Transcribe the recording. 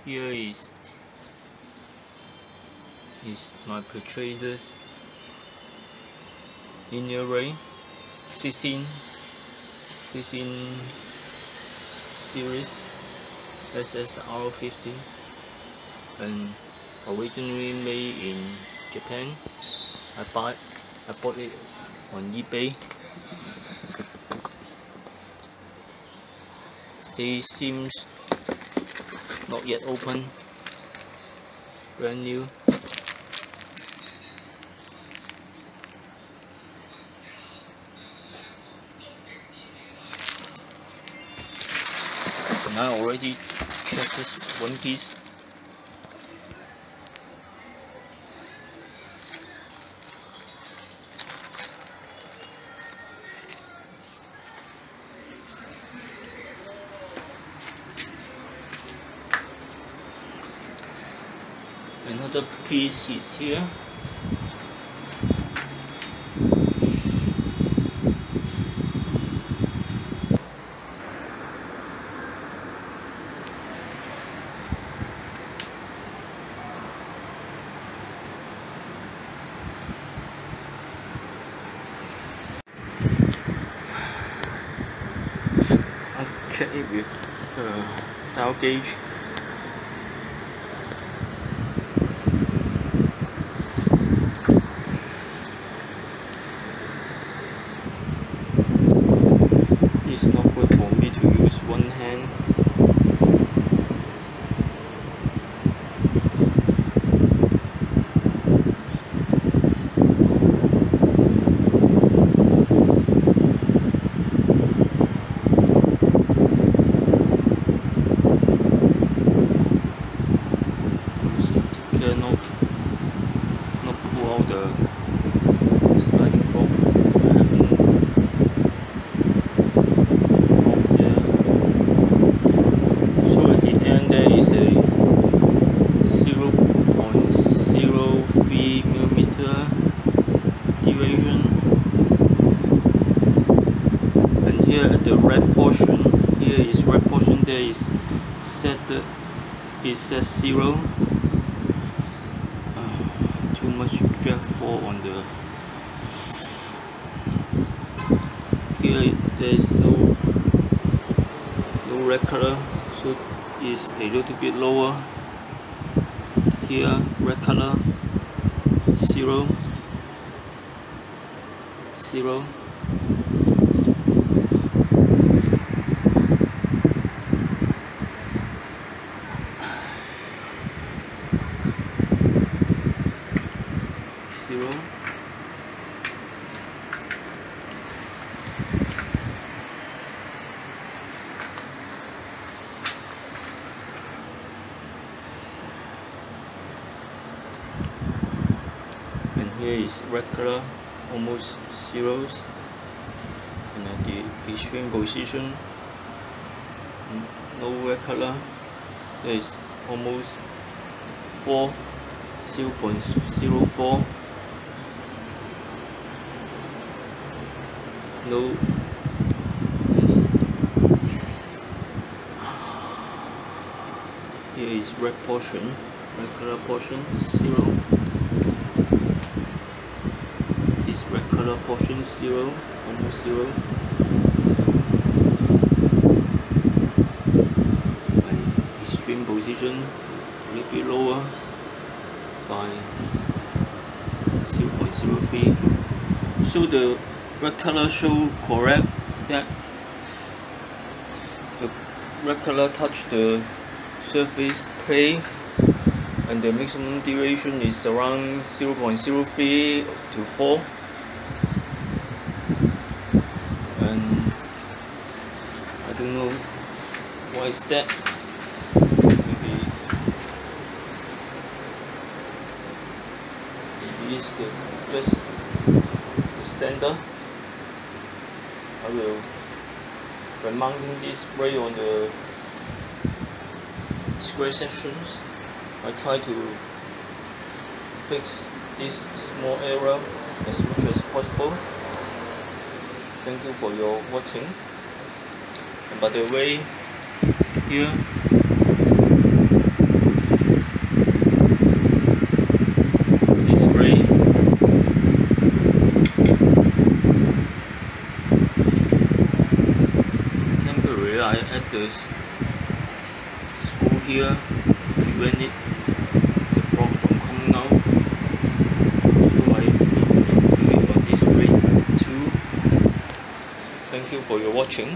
Here is my purchases linear ray 16 series SSR50, and originally made in Japan. I bought it on eBay. They seems not yet open, brand new. And I already checked this one piece. Another piece is here. I'll check it with dial gauge. It's not good for me to use one hand. Not pull out the sliding probe. I haven't probe there. So at the end there is a 0.03mm deviation, and here at the red portion, here is red portion, there is set 0. Too much drag fall on the here. There is no red color, so it's a little bit lower. Here red color 0 0. And here is red color, almost zeros, and at the extreme position, no red color. There is almost 0.04. No. Yes. Here is red portion, red color portion 0. This red color portion 0, almost 0. And extreme position a little bit lower by 0.03. So the red color show correct that the red color touch the surface plate, and the maximum deviation is around 0.03 to 4. And I don't know why is that. Maybe it's just the standard. I will, when mounting this ray on the square sections, I try to fix this small error as much as possible. Thank you for your watching. And by the way, here where I add the screw here, prevent it, the block from coming out. So I need to do it on this way too. Thank you for your watching.